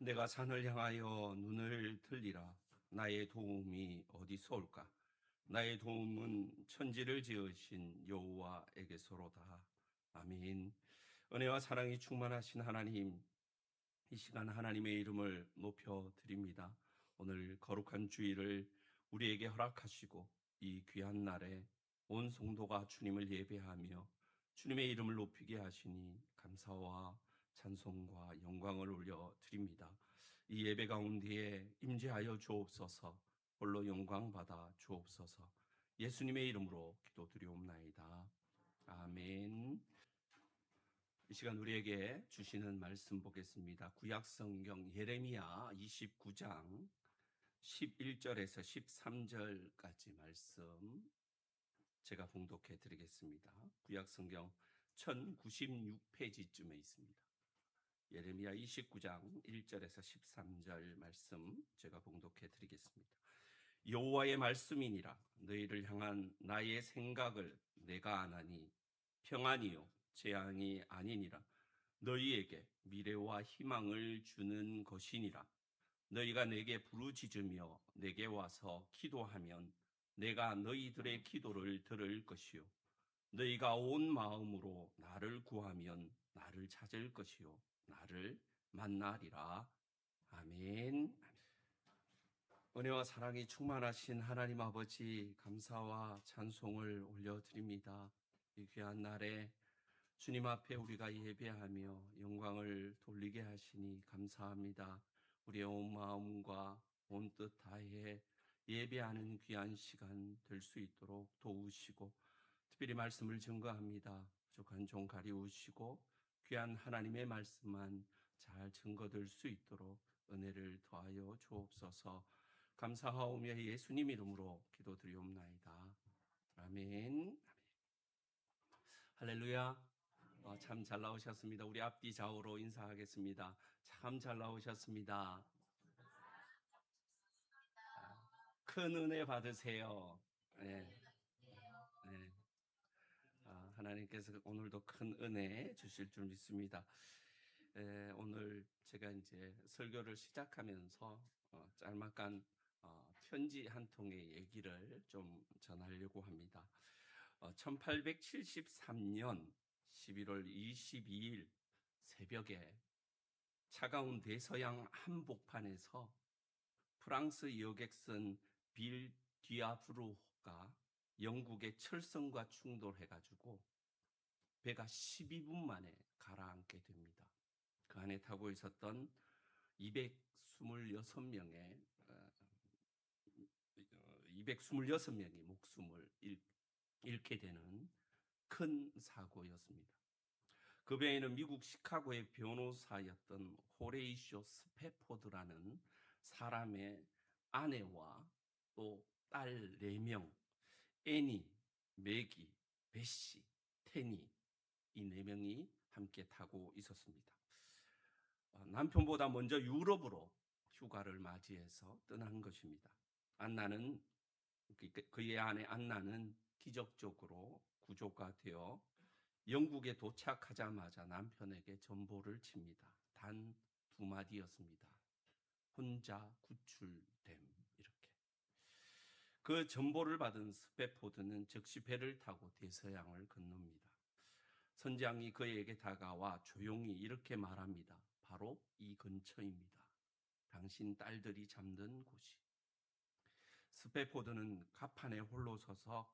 내가 산을 향하여 눈을 들리라. 나의 도움이 어디서 올까? 나의 도움은 천지를 지으신 여호와에게서로다. 아멘. 은혜와 사랑이 충만하신 하나님, 이 시간 하나님의 이름을 높여 드립니다. 오늘 거룩한 주일을 우리에게 허락하시고 이 귀한 날에 온 성도가 주님을 예배하며 주님의 이름을 높이게 하시니 감사와 찬송과 영광을 올려 드립니다. 이 예배 가운데에 임재하여 주옵소서. 홀로 영광 받아 주옵소서. 예수님의 이름으로 기도드리옵나이다. 아멘. 이 시간 우리에게 주시는 말씀 보겠습니다. 구약 성경 예레미야 29장 11절에서 13절까지 말씀 제가 봉독해 드리겠습니다. 구약 성경 1096페이지쯤에 있습니다. 예레미야 29장 1절에서 13절 말씀 제가 봉독해 드리겠습니다. 여호와의 말씀이니라. 너희를 향한 나의 생각을 내가 아나니 평안이요 재앙이 아니니라. 너희에게 미래와 희망을 주는 것이니라. 너희가 내게 부르짖으며 내게 와서 기도하면 내가 너희들의 기도를 들을 것이요 너희가 온 마음으로 나를 구하면 나를 찾을 것이요 나를 만나리라. 아멘. 은혜와 사랑이 충만하신 하나님 아버지, 감사와 찬송을 올려드립니다. 이 귀한 날에 주님 앞에 우리가 예배하며 영광을 돌리게 하시니 감사합니다. 우리의 온 마음과 온 뜻 다해 예배하는 귀한 시간 될 수 있도록 도우시고, 특별히 말씀을 증거합니다. 부족한 종 가리우시고 귀한 하나님의 말씀만 잘 증거될 수 있도록 은혜를 더하여 주옵소서. 감사하오며 예수님 이름으로 기도드리옵나이다. 아멘. 할렐루야. 참 잘 나오셨습니다. 우리 앞뒤 좌우로 인사하겠습니다. 참 잘 나오셨습니다. 큰 은혜 받으세요. 네. 네. 하나님께서 오늘도 큰 은혜 주실 줄 믿습니다. 오늘 제가 이제 설교를 시작하면서 짤막한 편지 한 통의 얘기를 좀 전하려고 합니다. 1873년 11월 22일 새벽에 차가운 대서양 한복판에서 프랑스 여객선 빌 디아브로가 영국의 철선과 충돌해가지고 배가 12분 만에 가라앉게 됩니다. 그 안에 타고 있었던 226명의 목숨을 잃게 되는 큰 사고였습니다. 그 배에는 미국 시카고의 변호사였던 호레이쇼 스패포드라는 사람의 아내와 또 딸 4명, 애니, 매기, 베시, 테니, 이 4명이 함께 타고 있었습니다. 남편보다 먼저 유럽으로 휴가를 맞이해서 떠난 것입니다. 안나는, 그의 아내 안나는 기적적으로 구조가 되어 영국에 도착하자마자 남편에게 전보를 칩니다. 단 2마디였습니다. 혼자 구출됨. 이렇게. 그 전보를 받은 스패포드는 즉시 배를 타고 대서양을 건넙니다. 선장이 그에게 다가와 조용히 이렇게 말합니다. 바로 이 근처입니다. 당신 딸들이 잠든 곳이. 스패포드는 갑판에 홀로 서서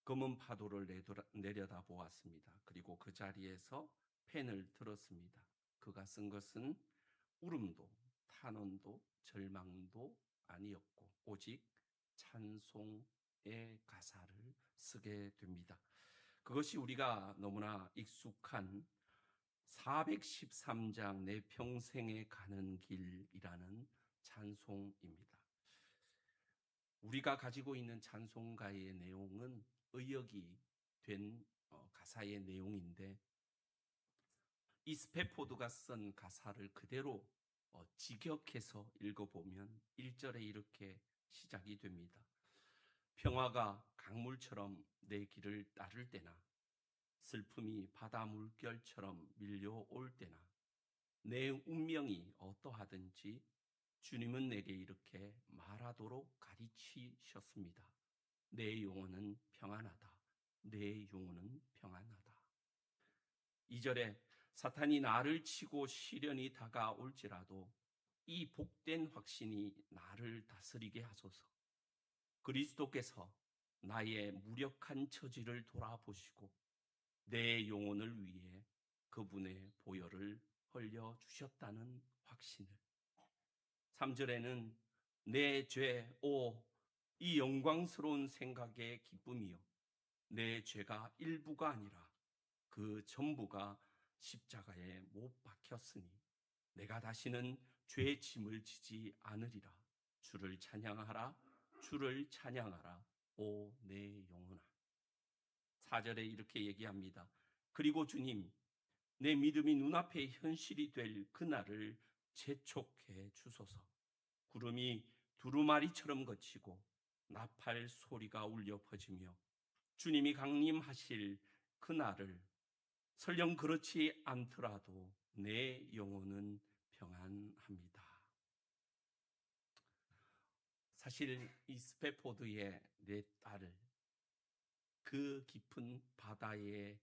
검은 파도를 내려다 보았습니다. 그리고 그 자리에서 펜을 들었습니다. 그가 쓴 것은 울음도 탄원도 절망도 아니었고 오직 찬송의 가사를 쓰게 됩니다. 그것이 우리가 너무나 익숙한 413장 내 평생에 가는 길이라는 찬송입니다. 우리가 가지고 있는 찬송가의 내용은 의역이 된 가사의 내용인데, 이 스패포드가 쓴 가사를 그대로 직역해서 읽어보면 1절에 이렇게 시작이 됩니다. 평화가 강물처럼 내 길을 따를 때나 슬픔이 바다 물결처럼 밀려올 때나 내 운명이 어떠하든지 주님은 내게 이렇게 말하도록 가르치셨습니다. 내 영혼은 평안하다. 내 영혼은 평안하다. 2절에 사탄이 나를 치고 시련이 다가올지라도 이 복된 확신이 나를 다스리게 하소서. 그리스도께서 나의 무력한 처지를 돌아보시고 내 영혼을 위해 그분의 보혈을 흘려 주셨다는 확신을. 3절에는 내 죄, 이 영광스러운 생각의 기쁨이요. 내 죄가 일부가 아니라 그 전부가 십자가에 못 박혔으니 내가 다시는 죄의 짐을 지지 않으리라. 주를 찬양하라. 주를 찬양하라. 오 내 영혼아. 4절에 이렇게 얘기합니다. 그리고 주님, 내 믿음이 눈앞에 현실이 될 그날을 재촉해 주소서. 구름이 두루마리처럼 거치고 나팔 소리가 울려 퍼지며 주님이 강림하실 그날을 설령 그렇지 않더라도 내 영혼은 평안합니다. 사실 이 스페포드의 내 딸을 그 깊은 바다에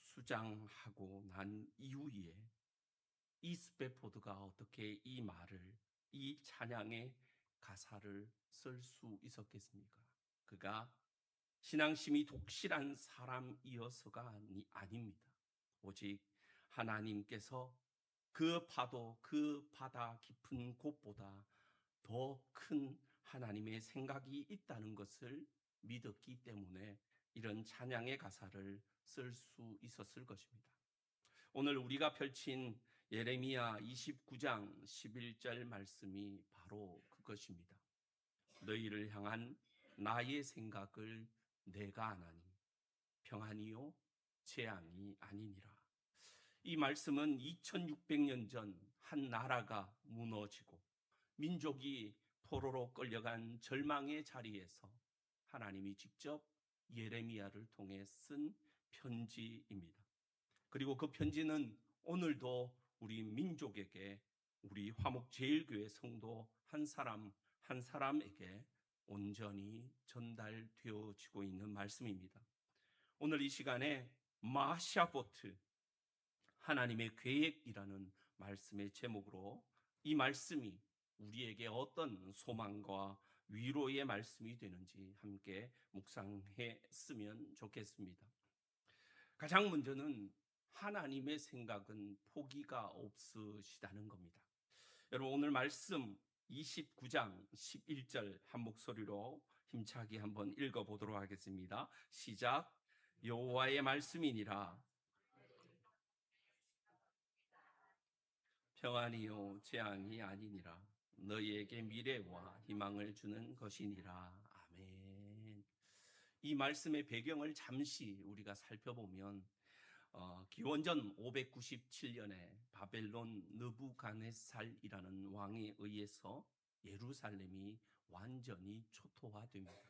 수장하고 난 이후에 이 스페포드가 어떻게 이 말을, 이 찬양의 가사를 쓸 수 있었겠습니까? 그가 신앙심이 독실한 사람이어서가 아닙니다. 오직 하나님께서 그 파도, 그 바다 깊은 곳보다 더 큰 하나님의 생각이 있다는 것을 믿었기 때문에 이런 찬양의 가사를 쓸 수 있었을 것입니다. 오늘 우리가 펼친 예레미야 29장 11절 말씀이 바로 그것입니다. 너희를 향한 나의 생각을 내가 아나니 평안이요 재앙이 아니니라. 이 말씀은 2600년 전 한 나라가 무너지고 민족이 포로로 끌려간 절망의 자리에서 하나님이 직접 예레미야를 통해 쓴 편지입니다. 그리고 그 편지는 오늘도 우리 민족에게, 우리 화목제일교회 성도 한 사람 한 사람에게 온전히 전달되어지고 있는 말씀입니다. 오늘 이 시간에 마샤보트, 하나님의 계획이라는 말씀의 제목으로 이 말씀이 우리에게 어떤 소망과 위로의 말씀이 되는지 함께 묵상했으면 좋겠습니다. 가장 먼저는 하나님의 생각은 포기가 없으시다는 겁니다. 여러분, 오늘 말씀 29장 11절 한 목소리로 힘차게 한번 읽어보도록 하겠습니다. 시작. 여호와의 말씀이니라 평안이요 재앙이 아니니라. 너희에게 미래와 희망을 주는 것이니라. 아멘. 이 말씀의 배경을 잠시 우리가 살펴보면 기원전 597년에 바벨론 느부갓네살이라는 왕에 의해서 예루살렘이 완전히 초토화됩니다.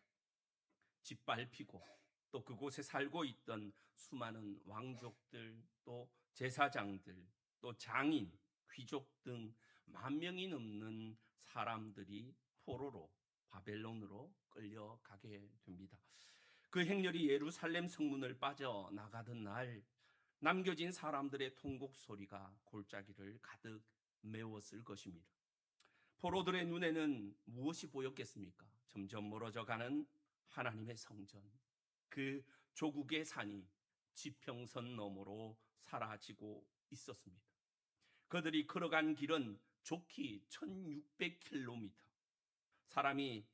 짓밟히고 또 그곳에 살고 있던 수많은 왕족들, 또 제사장들, 또 장인, 귀족 등 10,000명이 넘는 사람들이 포로로 바벨론으로 끌려가게 됩니다. 그 행렬이 예루살렘 성문을 빠져나가던 날 남겨진 사람들의 통곡 소리가 골짜기를 가득 메웠을 것입니다. 포로들의 눈에는 무엇이 보였겠습니까? 점점 멀어져가는 하나님의 성전, 그 조국의 산이 지평선 너머로 사라지고 있었습니다. 그들이 걸어간 길은 좋기 1600km, 사람이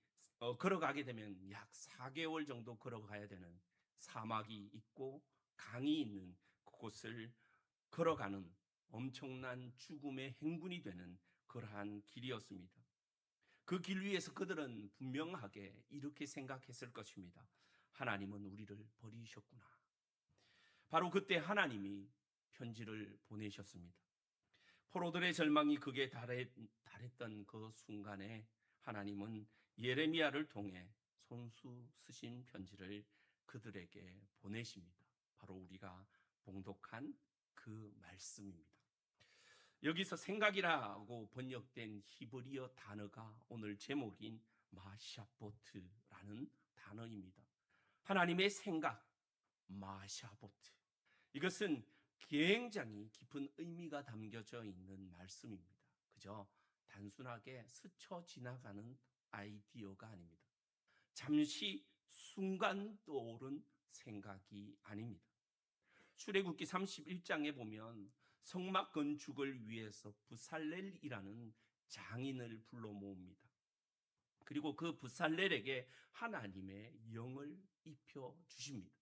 걸어가게 되면 약 4개월 정도 걸어가야 되는 사막이 있고 강이 있는 그곳을 걸어가는 엄청난 죽음의 행군이 되는 그러한 길이었습니다. 그 길 위에서 그들은 분명하게 이렇게 생각했을 것입니다. 하나님은 우리를 버리셨구나. 바로 그때 하나님이 편지를 보내셨습니다. 포로들의 절망이 극에 달했던 그 순간에 하나님은 예레미야를 통해 손수 쓰신 편지를 그들에게 보내십니다. 바로 우리가 봉독한 그 말씀입니다. 여기서 생각이라고 번역된 히브리어 단어가 오늘 제목인 마샤보트라는 단어입니다. 하나님의 생각, 마샤보트. 이것은 굉장히 깊은 의미가 담겨져 있는 말씀입니다. 그저 단순하게 스쳐 지나가는 아이디어가 아닙니다. 잠시 순간 떠오른 생각이 아닙니다. 출애굽기 31장에 보면 성막 건축을 위해서 부살렐이라는 장인을 불러 모읍니다. 그리고 그 부살렐에게 하나님의 영을 입혀 주십니다.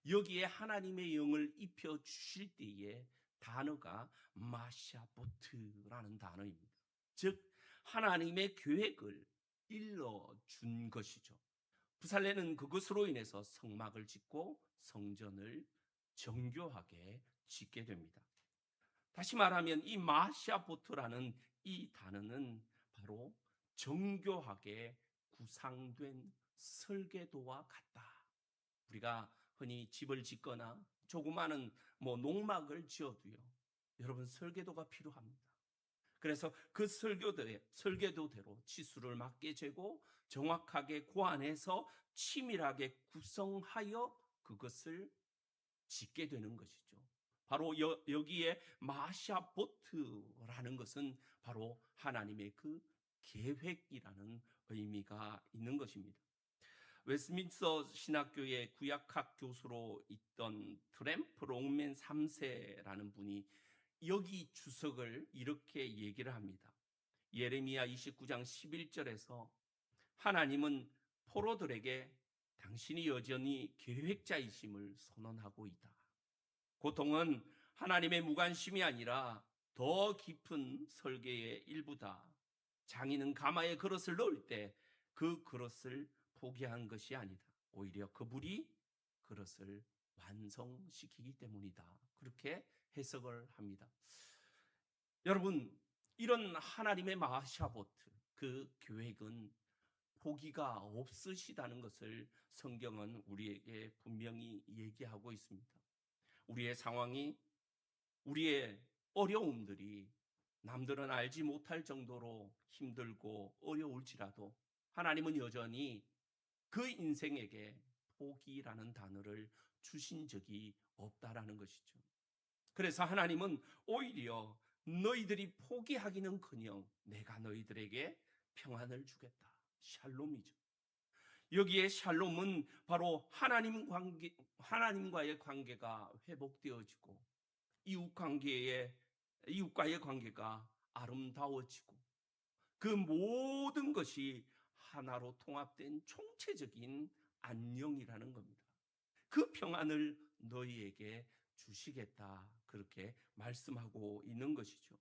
여기에 하나님의 영을 입혀 주실 때의 단어가 마샤보트라는 단어입니다. 즉 하나님의 계획을 일러준 것이죠. 부살레는 그것으로 인해서 성막을 짓고 성전을 정교하게 짓게 됩니다. 다시 말하면 이 마샤보트라는 이 단어는 바로 정교하게 구상된 설계도와 같다. 우리가 흔히 집을 짓거나 조그마한 농막을 지어도요, 여러분 설계도가 필요합니다. 그래서 그 설계도대로 치수를 맞게 재고 정확하게 고안해서 치밀하게 구성하여 그것을 짓게 되는 것이죠. 바로 여기에 마샤보트라는 것은 바로 하나님의 그 계획이라는 의미가 있는 것입니다. 웨스민스터 신학교의 구약학 교수로 있던 트램프 롱맨 3세라는 분이 여기 주석을 이렇게 얘기를 합니다. 예레미야 29장 11절에서 하나님은 포로들에게 당신이 여전히 계획자이심을 선언하고 있다. 고통은 하나님의 무관심이 아니라 더 깊은 설계의 일부다. 장인은 가마에 그릇을 넣을 때 그 그릇을 포기한 것이 아니다. 오히려 그분이 그릇을 완성시키기 때문이다. 그렇게 해석을 합니다. 여러분, 이런 하나님의 마샤보트, 그 계획은 포기가 없으시다는 것을 성경은 우리에게 분명히 얘기하고 있습니다. 우리의 상황이, 우리의 어려움들이 남들은 알지 못할 정도로 힘들고 어려울지라도 하나님은 여전히 그 인생에게 포기라는 단어를 주신 적이 없다라는 것이죠. 그래서 하나님은 오히려 너희들이 포기하기는커녕 내가 너희들에게 평안을 주겠다. 샬롬이죠. 여기에 샬롬은 바로 하나님과의 관계가 회복되어지고 이웃과의 관계가 아름다워지고 그 모든 것이 하나로 통합된 총체적인 안녕이라는 겁니다. 그 평안을 너희에게 주시겠다. 그렇게 말씀하고 있는 것이죠.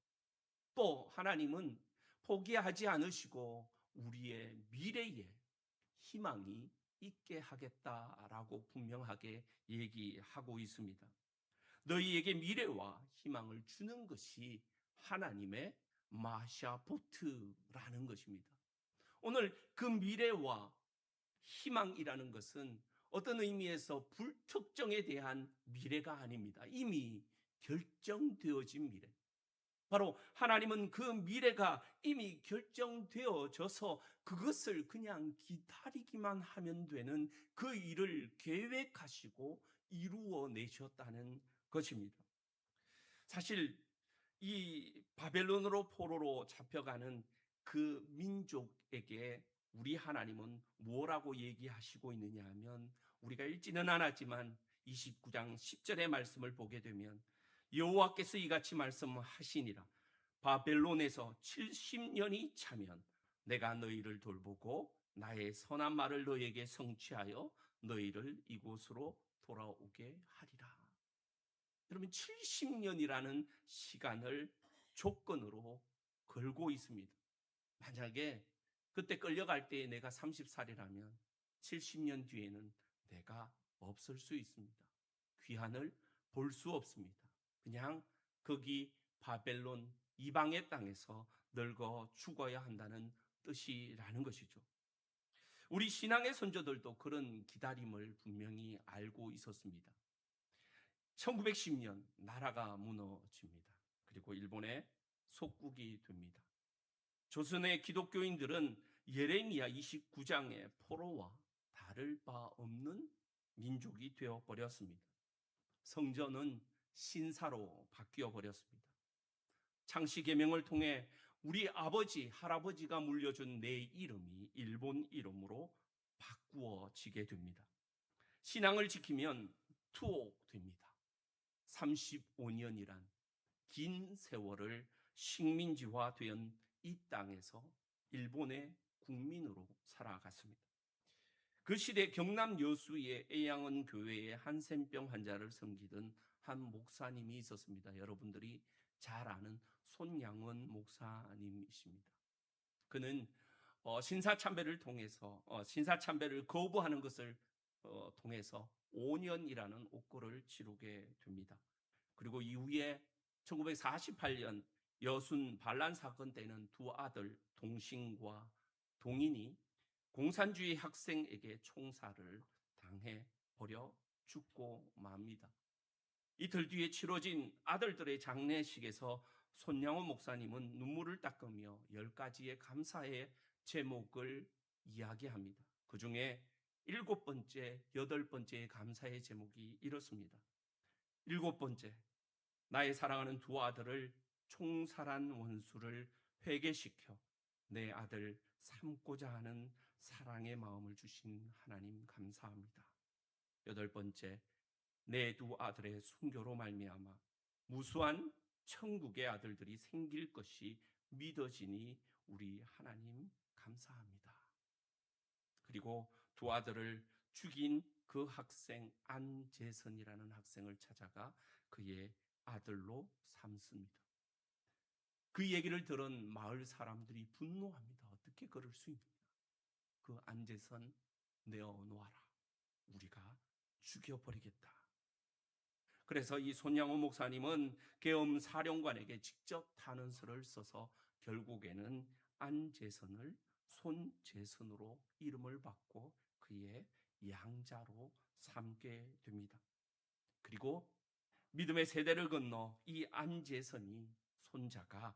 또 하나님은 포기하지 않으시고 우리의 미래에 희망이 있게 하겠다라고 분명하게 얘기하고 있습니다. 너희에게 미래와 희망을 주는 것이 하나님의 마샤보트라는 것입니다. 오늘 그 미래와 희망이라는 것은 어떤 의미에서 불특정에 대한 미래가 아닙니다. 이미 결정되어진 미래. 바로 하나님은 그 미래가 이미 결정되어져서 그것을 그냥 기다리기만 하면 되는 그 일을 계획하시고 이루어내셨다는 것입니다. 사실 이 바벨론으로 포로로 잡혀가는 그 민족에게 우리 하나님은 뭐라고 얘기하시고 있느냐 하면 우리가 읽지는 않았지만 29장 10절의 말씀을 보게 되면 여호와께서 이같이 말씀하시니라. 바벨론에서 70년이 차면 내가 너희를 돌보고 나의 선한 말을 너희에게 성취하여 너희를 이곳으로 돌아오게 하리라. 여러분 70년이라는 시간을 조건으로 걸고 있습니다. 만약에 그때 끌려갈 때에 내가 30살이라면 70년 뒤에는 내가 없을 수 있습니다. 귀환을 볼 수 없습니다. 그냥 거기 바벨론 이방의 땅에서 늙어 죽어야 한다는 뜻이라는 것이죠. 우리 신앙의 선조들도 그런 기다림을 분명히 알고 있었습니다. 1910년 나라가 무너집니다. 그리고 일본의 속국이 됩니다. 조선의 기독교인들은 예레미야 29장의 포로와 다를 바 없는 민족이 되어 버렸습니다. 성전은 신사로 바뀌어 버렸습니다. 창씨 계명을 통해 우리 아버지, 할아버지가 물려준 내 이름이 일본 이름으로 바꾸어지게 됩니다. 신앙을 지키면 투옥됩니다. 35년이란 긴 세월을 식민지화된 이 땅에서 일본의 국민으로 살아갔습니다. 그 시대 경남 여수의 애양원 교회에 한센병 환자를 섬기던 한 목사님이 있었습니다. 여러분들이 잘 아는 손양원 목사님이십니다. 그는 신사참배를 통해서 신사참배를 거부하는 것을 통해서 5년이라는 옥고를 치르게 됩니다. 그리고 이후에 1948년 여순 반란 사건 때는 두 아들 동신과 동인이 공산주의 학생에게 총살을 당해 버려 죽고 맙니다. 이틀 뒤에 치러진 아들들의 장례식에서 손양호 목사님은 눈물을 닦으며 10가지의 감사의 제목을 이야기합니다. 그 중에 7번째, 8번째의 감사의 제목이 이렇습니다. 7번째, 나의 사랑하는 두 아들을 총살한 원수를 회개시켜 내 아들 삼고자 하는 사랑의 마음을 주신 하나님 감사합니다. 8번째, 내 두 아들의 순교로 말미암아 무수한 천국의 아들들이 생길 것이 믿어지니 우리 하나님 감사합니다. 그리고 두 아들을 죽인 그 학생 안재선이라는 학생을 찾아가 그의 아들로 삼습니다. 그 얘기를 들은 마을 사람들이 분노합니다. 어떻게 그럴 수 있느냐? 그 안재선 내어놓아라. 우리가 죽여버리겠다. 그래서 이 손양호 목사님은 계엄 사령관에게 직접 탄원서를 써서 결국에는 안재선을 손재선으로 이름을 바꿔 그의 양자로 삼게 됩니다. 그리고 믿음의 세대를 건너 이 안재선이 손자가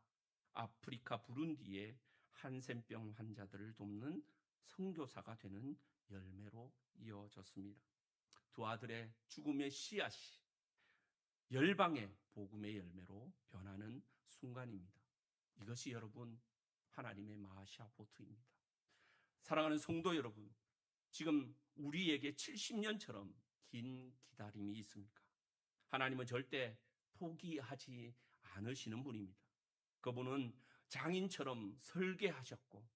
아프리카 부룬디의 한센병 환자들을 돕는 선교사가 되는 열매로 이어졌습니다. 두 아들의 죽음의 씨앗이 열방의 복음의 열매로 변하는 순간입니다. 이것이 여러분 하나님의 마샤 보트입니다. 사랑하는 성도 여러분, 지금 우리에게 70년처럼 긴 기다림이 있습니까? 하나님은 절대 포기하지 않으시는 분입니다. 그분은 장인처럼 설계하셨고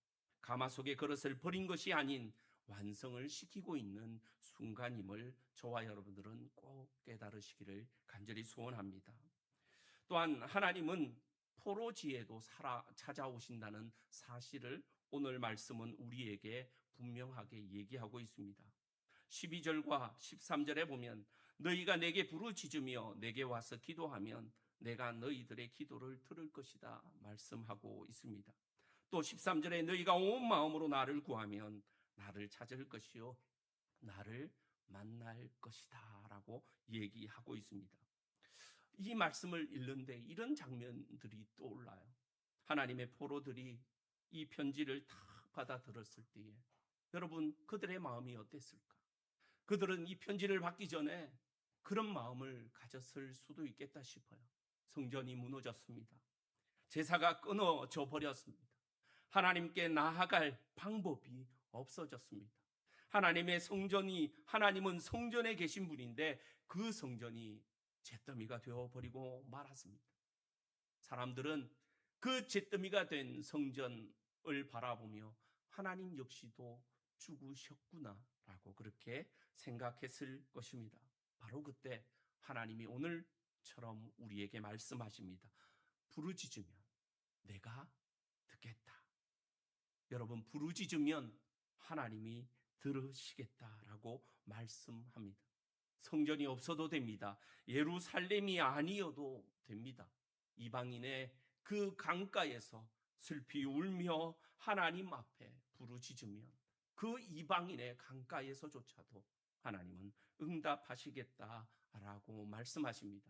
가마솥의 그릇을 버린 것이 아닌 완성을 시키고 있는 순간임을 저와 여러분들은 꼭 깨달으시기를 간절히 소원합니다. 또한 하나님은 포로지에도 찾아오신다는 사실을 오늘 말씀은 우리에게 분명하게 얘기하고 있습니다. 12절과 13절에 보면 너희가 내게 부르짖으며 내게 와서 기도하면 내가 너희들의 기도를 들을 것이다 말씀하고 있습니다. 또 13절에 너희가 온 마음으로 나를 구하면 나를 찾을 것이요 나를 만날 것이다 라고 얘기하고 있습니다. 이 말씀을 읽는데 이런 장면들이 떠올라요. 하나님의 포로들이 이 편지를 다 받아 들었을 때에 여러분 그들의 마음이 어땠을까? 그들은 이 편지를 받기 전에 그런 마음을 가졌을 수도 있겠다 싶어요. 성전이 무너졌습니다. 제사가 끊어져 버렸습니다. 하나님께 나아갈 방법이 없어졌습니다. 하나님의 성전이, 하나님은 성전에 계신 분인데 그 성전이 잿더미가 되어버리고 말았습니다. 사람들은 그 잿더미가 된 성전을 바라보며 하나님 역시도 죽으셨구나 라고 그렇게 생각했을 것입니다. 바로 그때 하나님이 오늘처럼 우리에게 말씀하십니다. 부르짖으면 내가 듣겠다. 여러분 부르짖으면 하나님이 들으시겠다라고 말씀합니다. 성전이 없어도 됩니다. 예루살렘이 아니어도 됩니다. 이방인의 그 강가에서 슬피 울며 하나님 앞에 부르짖으면 그 이방인의 강가에서조차도 하나님은 응답하시겠다라고 말씀하십니다.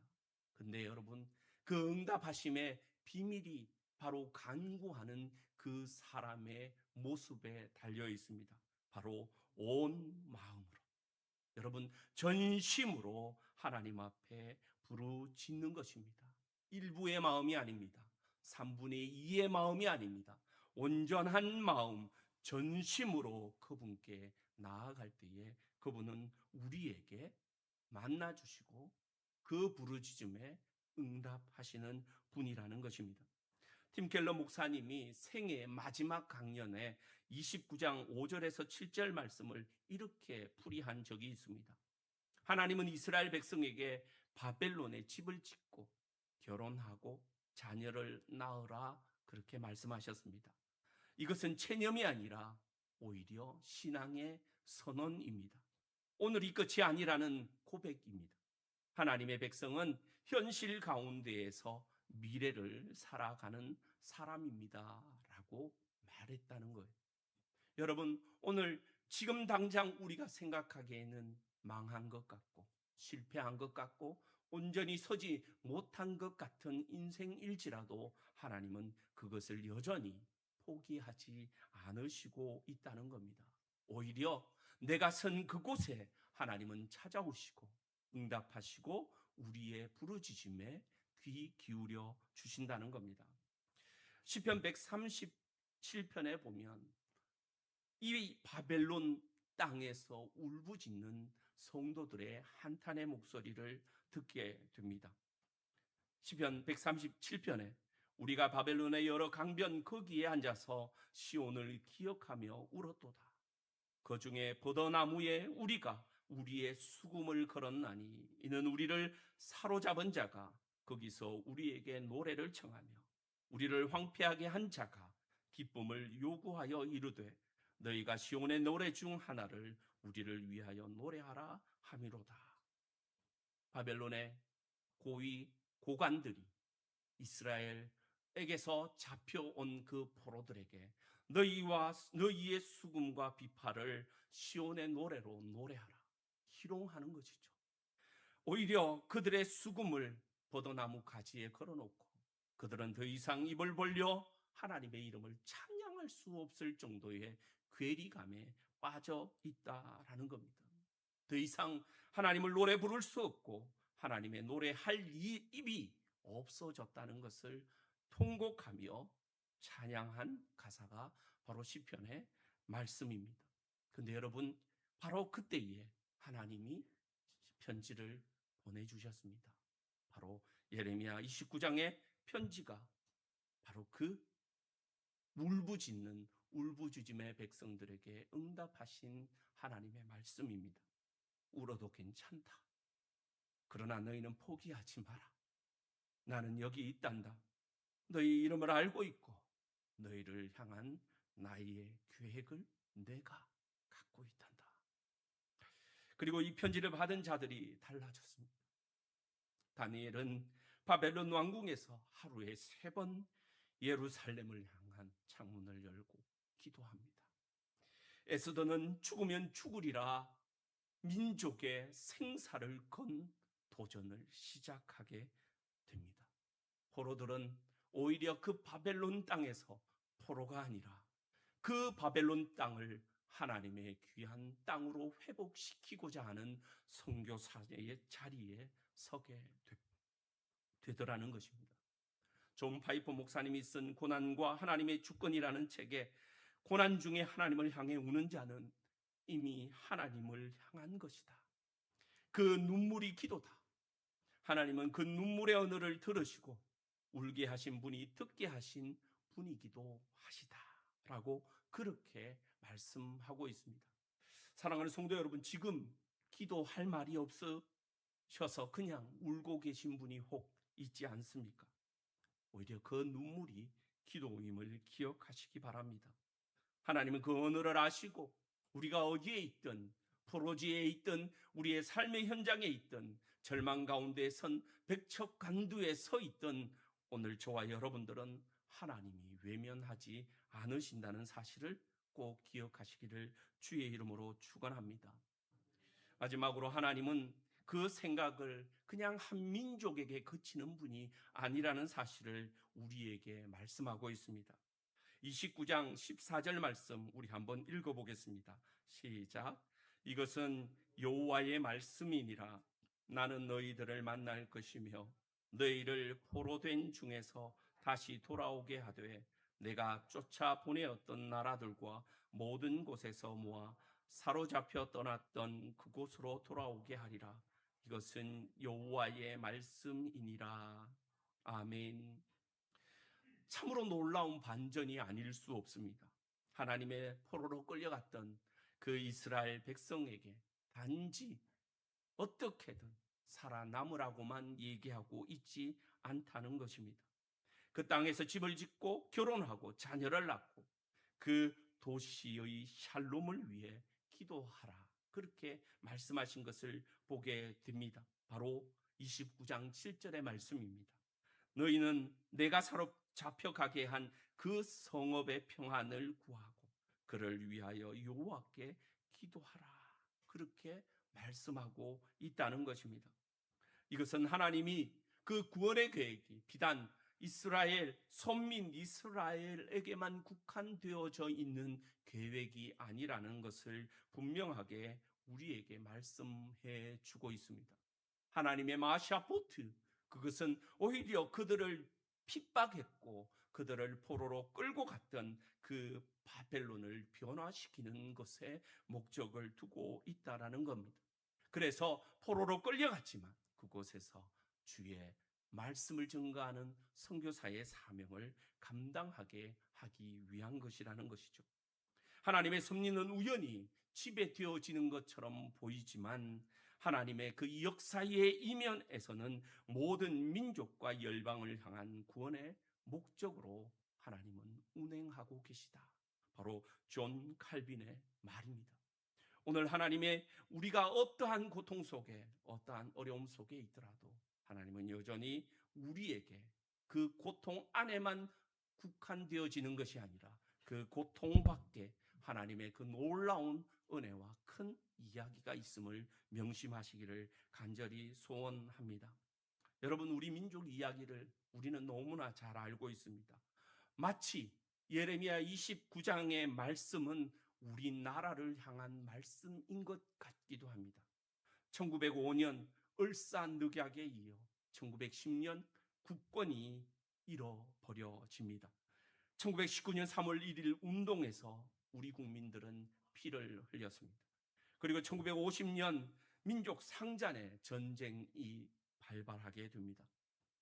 근데 여러분 그 응답하심의 비밀이 바로 간구하는 그 사람의 모습에 달려 있습니다. 바로 온 마음으로, 여러분 전심으로 하나님 앞에 부르짖는 것입니다. 일부의 마음이 아닙니다. 3분의 2의 마음이 아닙니다. 온전한 마음, 전심으로 그분께 나아갈 때에 그분은 우리에게 만나 주시고 그 부르짖음에 응답하시는 분이라는 것입니다. 팀 켈러 목사님이 생애 마지막 강연에 29장 5절에서 7절 말씀을 이렇게 풀이한 적이 있습니다. 하나님은 이스라엘 백성에게 바벨론에 집을 짓고 결혼하고 자녀를 낳으라 그렇게 말씀하셨습니다. 이것은 체념이 아니라 오히려 신앙의 선언입니다. 오늘이 끝이 아니라는 고백입니다. 하나님의 백성은 현실 가운데에서 미래를 살아가는 사람입니다 라고 말했다는 거예요. 여러분, 오늘 지금 당장 우리가 생각하기에는 망한 것 같고 실패한 것 같고 온전히 서지 못한 것 같은 인생일지라도 하나님은 그것을 여전히 포기하지 않으시고 있다는 겁니다. 오히려 내가 선 그곳에 하나님은 찾아오시고 응답하시고 우리의 부르짖음에 귀 기울여 주신다는 겁니다. 시편 137편에 보면 이 바벨론 땅에서 울부짖는 성도들의 한탄의 목소리를 듣게 됩니다. 시편 137편에 우리가 바벨론의 여러 강변 거기에 앉아서 시온을 기억하며 울었도다. 그 중에 버더나무에 우리가 우리의 수금을 걸었나니 이는 우리를 사로잡은 자가 거기서 우리에게 노래를 청하며 우리를 황폐하게 한 자가 기쁨을 요구하여 이르되 너희가 시온의 노래 중 하나를 우리를 위하여 노래하라 함이로다. 바벨론의 고위 고관들이 이스라엘에게서 잡혀온 그 포로들에게 너희와 너희의 수금과 비파를 시온의 노래로 노래하라 희롱하는 것이죠. 오히려 그들의 수금을 버더나무 가지에 걸어놓고 그들은 더 이상 입을 벌려 하나님의 이름을 찬양할 수 없을 정도의 괴리감에 빠져 있다라는 겁니다. 더 이상 하나님을 노래 부를 수 없고 하나님의 노래할 입이 없어졌다는 것을 통곡하며 찬양한 가사가 바로 시편의 말씀입니다. 근데 여러분, 바로 그때에 하나님이 편지를 보내주셨습니다. 바로 예레미야 29장의 편지가 바로 그 울부짖는 울부짖음의 백성들에게 응답하신 하나님의 말씀입니다. 울어도 괜찮다. 그러나 너희는 포기하지 마라. 나는 여기 있단다. 너희 이름을 알고 있고 너희를 향한 나의 계획을 내가 갖고 있단다. 그리고 이 편지를 받은 자들이 달라졌습니다. 다니엘은 바벨론 왕궁에서 하루에 3번 예루살렘을 향한 창문을 열고 기도합니다. 에스더는 죽으면 죽으리라 민족의 생사를 건 도전을 시작하게 됩니다. 포로들은 오히려 그 바벨론 땅에서 포로가 아니라 그 바벨론 땅을 하나님의 귀한 땅으로 회복시키고자 하는 선교사의 자리에 서게 되더라는 것입니다. 존 파이퍼 목사님이 쓴 고난과 하나님의 주권이라는 책에 고난 중에 하나님을 향해 우는 자는 이미 하나님을 향한 것이다. 그 눈물이 기도다. 하나님은 그 눈물의 언어를 들으시고 울게 하신 분이 듣게 하신 분이기도 하시다라고 그렇게 말씀하고 있습니다. 사랑하는 성도 여러분, 지금 기도할 말이 없으셔서 그냥 울고 계신 분이 혹 있지 않습니까? 오히려 그 눈물이 기도임을 기억하시기 바랍니다. 하나님은 그 언어를 아시고 우리가 어디에 있든 포로지에 있든 우리의 삶의 현장에 있든 절망 가운데 선 백척간두에 서 있든 오늘 저와 여러분들은 하나님이 외면하지 않으신다는 사실을 꼭 기억하시기를 주의 이름으로 축원합니다. 마지막으로 하나님은 그 생각을 그냥 한 민족에게 그치는 분이 아니라는 사실을 우리에게 말씀하고 있습니다. 29장 14절 말씀 우리 한번 읽어보겠습니다. 시작. 이것은 여호와의 말씀이니라. 나는 너희들을 만날 것이며 너희를 포로된 중에서 다시 돌아오게 하되 내가 쫓아 보내었던 나라들과 모든 곳에서 모아 사로잡혀 떠났던 그곳으로 돌아오게 하리라. 이것은 여호와의 말씀이니라. 아멘. 참으로 놀라운 반전이 아닐 수 없습니다. 하나님의 포로로 끌려갔던 그 이스라엘 백성에게 단지 어떻게든 살아남으라고만 얘기하고 있지 않다는 것입니다. 그 땅에서 집을 짓고 결혼하고 자녀를 낳고 그 도시의 샬롬을 위해 기도하라. 그렇게 말씀하신 것을 보게 됩니다. 바로 29장 7절의 말씀입니다. 너희는 내가 사로잡혀가게 한 그 성읍의 평안을 구하고 그를 위하여 여호와께 기도하라. 그렇게 말씀하고 있다는 것입니다. 이것은 하나님이 그 구원의 계획이 비단 이스라엘, 선민 이스라엘에게만 국한되어져 있는 계획이 아니라는 것을 분명하게 우리에게 말씀해 주고 있습니다. 하나님의 마샤포트, 그것은 오히려 그들을 핍박했고 그들을 포로로 끌고 갔던 그 바벨론을 변화시키는 것에 목적을 두고 있다라는 겁니다. 그래서 포로로 끌려갔지만 그곳에서 주의 말씀을 증거하는 선교사의 사명을 감당하게 하기 위한 것이라는 것이죠. 하나님의 섭리는 우연히 지배되어지는 것처럼 보이지만 하나님의 그 역사의 이면에서는 모든 민족과 열방을 향한 구원의 목적으로 하나님은 운행하고 계시다. 바로 존 칼빈의 말입니다. 오늘 하나님의 우리가 어떠한 고통 속에 어떠한 어려움 속에 있더라도 하나님은 여전히 우리에게 그 고통 안에만 국한되어지는 것이 아니라 그 고통 밖에 하나님의 그 놀라운 은혜와 큰 이야기가 있음을 명심하시기를 간절히 소원합니다. 여러분, 우리 민족 이야기를 우리는 너무나 잘 알고 있습니다. 마치 예레미야 29장의 말씀은 우리나라를 향한 말씀인 것 같기도 합니다. 1905년 을사늑약에 이어 1910년 국권이 잃어버려집니다. 1919년 3월 1일 운동에서 우리 국민들은 피를 흘렸습니다. 그리고 1950년 민족 상잔의 전쟁이 발발하게 됩니다.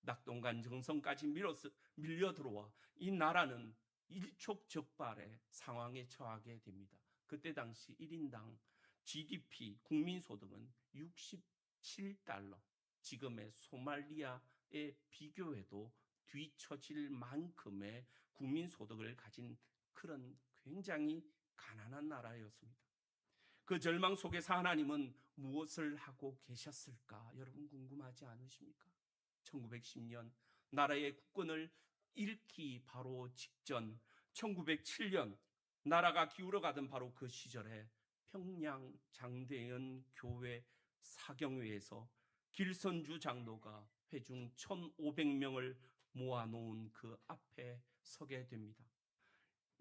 낙동강 정선까지 밀려 들어와 이 나라는 일촉즉발의 상황에 처하게 됩니다. 그때 당시 1인당 GDP 국민소득은 67달러, 지금의 소말리아에 비교해도 뒤처질 만큼의 국민소득을 가진 그런 굉장히 가난한 나라였습니다. 그 절망 속에서 하나님은 무엇을 하고 계셨을까? 여러분 궁금하지 않으십니까? 1910년 나라의 국권을 잃기 바로 직전 1907년 나라가 기울어가던 바로 그 시절에 평양 장대연 교회 사경회에서 길선주 장로가 회중 1,500명을 모아놓은 그 앞에 서게 됩니다.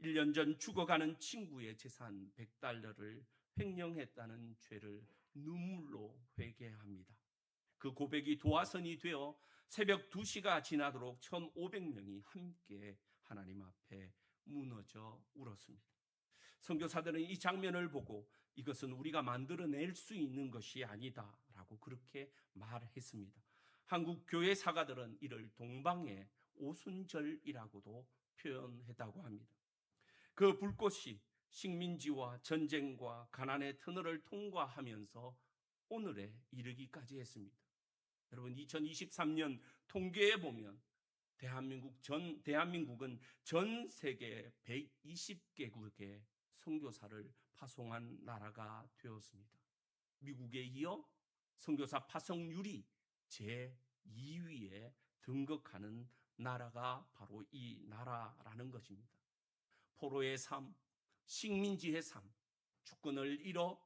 1년 전 죽어가는 친구의 재산 100달러를 횡령했다는 죄를 눈물로 회개합니다. 그 고백이 도화선이 되어 새벽 2시가 지나도록 1,500명이 함께 하나님 앞에 무너져 울었습니다. 선교사들은 이 장면을 보고 이것은 우리가 만들어낼 수 있는 것이 아니다라고 그렇게 말했습니다. 한국 교회 사가들은 이를 동방의 오순절이라고도 표현했다고 합니다. 그 불꽃이 식민지와 전쟁과 가난의 터널을 통과하면서 오늘에 이르기까지 했습니다. 여러분 2023년 통계에 보면 대한민국은 전 세계 120개국에 선교사를 파송한 나라가 되었습니다. 미국에 이어 선교사 파송률이 제2위에 등극하는 나라가 바로 이 나라라는 것입니다. 포로의 삶, 식민지의 삶, 주권을 잃어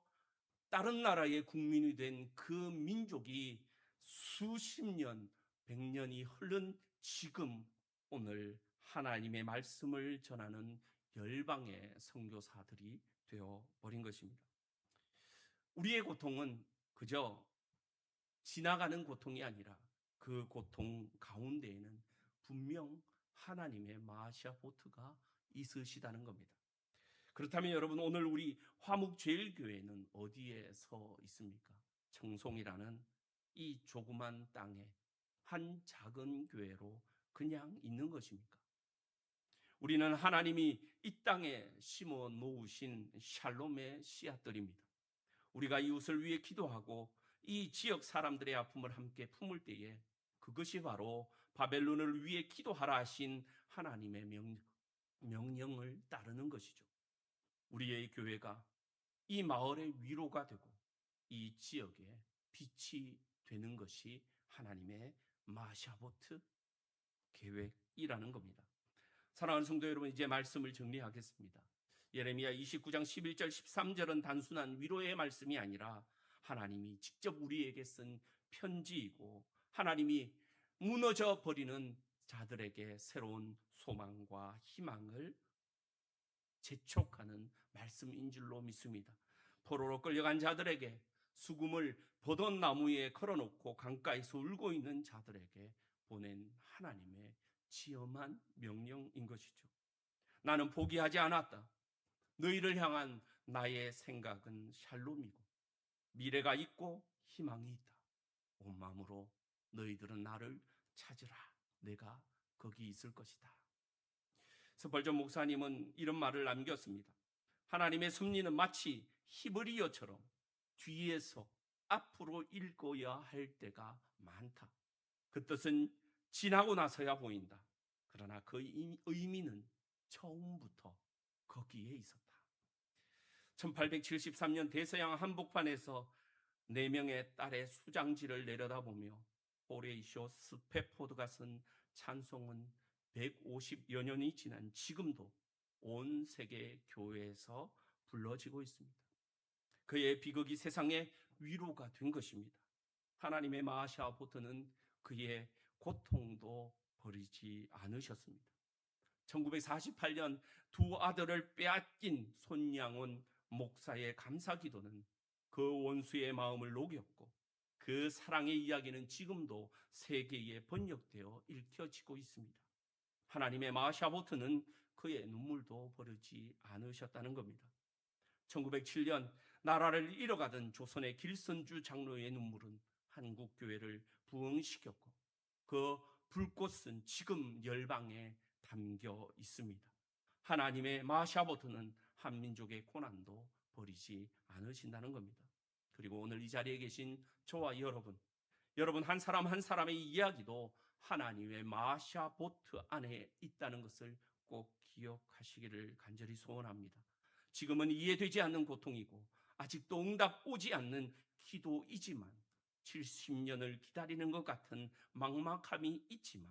다른 나라의 국민이 된 그 민족이 수십 년, 100년이 흐른 지금 오늘 하나님의 말씀을 전하는 열방의 선교사들이 되어 버린 것입니다. 우리의 고통은 그저 지나가는 고통이 아니라 그 고통 가운데에는 분명 하나님의 마시아 보트가 있으시다는 겁니다. 그렇다면 여러분, 오늘 우리 화목제일교회는 어디에 서 있습니까? 청송이라는 이 조그만 땅에 한 작은 교회로 그냥 있는 것입니까? 우리는 하나님이 이 땅에 심어 놓으신 샬롬의 씨앗들입니다. 우리가 이웃을 위해 기도하고 이 지역 사람들의 아픔을 함께 품을 때에 그것이 바로 바벨론을 위해 기도하라 하신 하나님의 명령을 따르는 것이죠. 우리의 교회가 이 마을의 위로가 되고 이 지역의 빛이 되는 것이 하나님의 마샤보트 계획이라는 겁니다. 사랑하는 성도 여러분, 이제 말씀을 정리하겠습니다. 예레미야 29장 11절 13절은 단순한 위로의 말씀이 아니라 하나님이 직접 우리에게 쓴 편지이고 하나님이 무너져 버리는 자들에게 새로운 소망과 희망을 재촉하는 말씀인 줄로 믿습니다. 포로로 끌려간 자들에게, 수금을 보던 나무 위에 걸어놓고 강가에서 울고 있는 자들에게 보낸 하나님의 지엄한 명령인 것이죠. 나는 포기하지 않았다. 너희를 향한 나의 생각은 샬롬이고 미래가 있고 희망이 있다. 온 마음으로 너희들은 나를 찾으라. 내가 거기 있을 것이다. 스펄전 목사님은 이런 말을 남겼습니다. 하나님의 섭리는 마치 히브리어처럼 뒤에서 앞으로 읽어야 할 때가 많다. 그 뜻은 지나고 나서야 보인다. 그러나 그 의미는 처음부터 거기에 있었다. 1873년 대서양 한복판에서 4명의 딸의 수장지를 내려다보며 호레이쇼 스페포드가 쓴 찬송은 150여 년이 지난 지금도 온 세계 교회에서 불러지고 있습니다. 그의 비극이 세상의 위로가 된 것입니다. 하나님의 마샤 보트는 그의 고통도 버리지 않으셨습니다. 1948년 두 아들을 빼앗긴 손양원 목사의 감사 기도는 그 원수의 마음을 녹였고 그 사랑의 이야기는 지금도 세계에 번역되어 읽혀지고 있습니다. 하나님의 마샤보트는 그의 눈물도 버리지 않으셨다는 겁니다. 1907년 나라를 잃어가던 조선의 길선주 장로의 눈물은 한국 교회를 부흥시켰고 그 불꽃은 지금 열방에 담겨 있습니다. 하나님의 마샤보트는 한민족의 고난도 버리지 않으신다는 겁니다. 그리고 오늘 이 자리에 계신 저와 여러분 한 사람 한 사람의 이야기도 하나님의 마샤보트 안에 있다는 것을 꼭 기억하시기를 간절히 소원합니다. 지금은 이해되지 않는 고통이고 아직도 응답 오지 않는 기도이지만 70년을 기다리는 것 같은 막막함이 있지만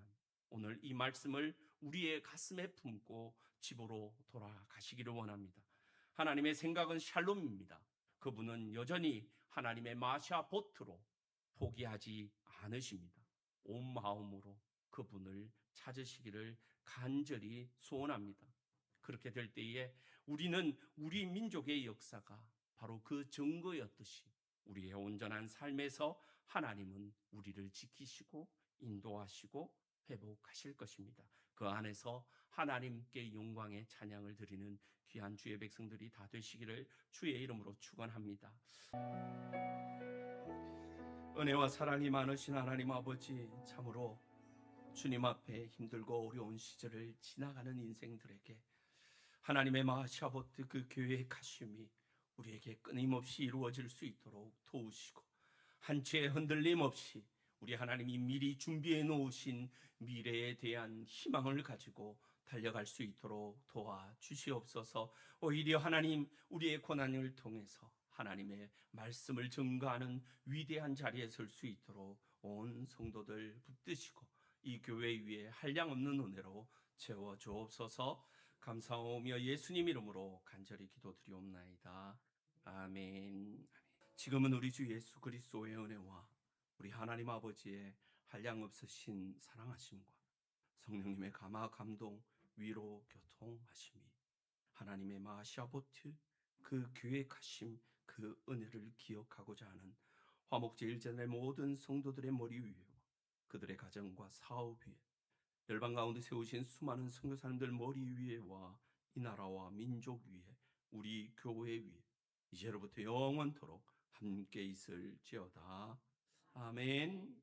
오늘 이 말씀을 우리의 가슴에 품고 집으로 돌아가시기를 원합니다. 하나님의 생각은 샬롬입니다. 그분은 여전히 하나님의 마샤보트로 포기하지 않으십니다. 온 마음으로 그분을 찾으시기를 간절히 소원합니다. 그렇게 될 때에 우리는 우리 민족의 역사가 바로 그 증거였듯이 우리의 온전한 삶에서 하나님은 우리를 지키시고 인도하시고 회복하실 것입니다. 그 안에서 하나님께 영광의 찬양을 드리는 귀한 주의 백성들이 다 되시기를 주의 이름으로 축원합니다. 은혜와 사랑이 많으신 하나님 아버지, 참으로 주님 앞에 힘들고 어려운 시절을 지나가는 인생들에게 하나님의 마샤보트 그 교회의 가심이 우리에게 끊임없이 이루어질 수 있도록 도우시고 한치의 흔들림 없이 우리 하나님이 미리 준비해 놓으신 미래에 대한 희망을 가지고 달려갈 수 있도록 도와주시옵소서. 오히려 하나님, 우리의 고난을 통해서 하나님의 말씀을 증거하는 위대한 자리에 설 수 있도록 온 성도들 붙드시고 이 교회 위에 한량없는 은혜로 채워주옵소서. 감사하며 예수님 이름으로 간절히 기도드리옵나이다. 아멘. 지금은 우리 주 예수 그리스도의 은혜와 우리 하나님 아버지의 한량없으신 사랑하심과 성령님의 감화 감동 위로 교통하심이 하나님의 마시아보트 그 계획하심 그 은혜를 기억하고자 하는 화목제일전의 모든 성도들의 머리 위에 그들의 가정과 사업 위에 열방 가운데 세우신 수많은 선교사님들 머리 위에와 이 나라와 민족 위에 우리 교회 위에 이제로부터 영원토록 함께 있을지어다. 아멘.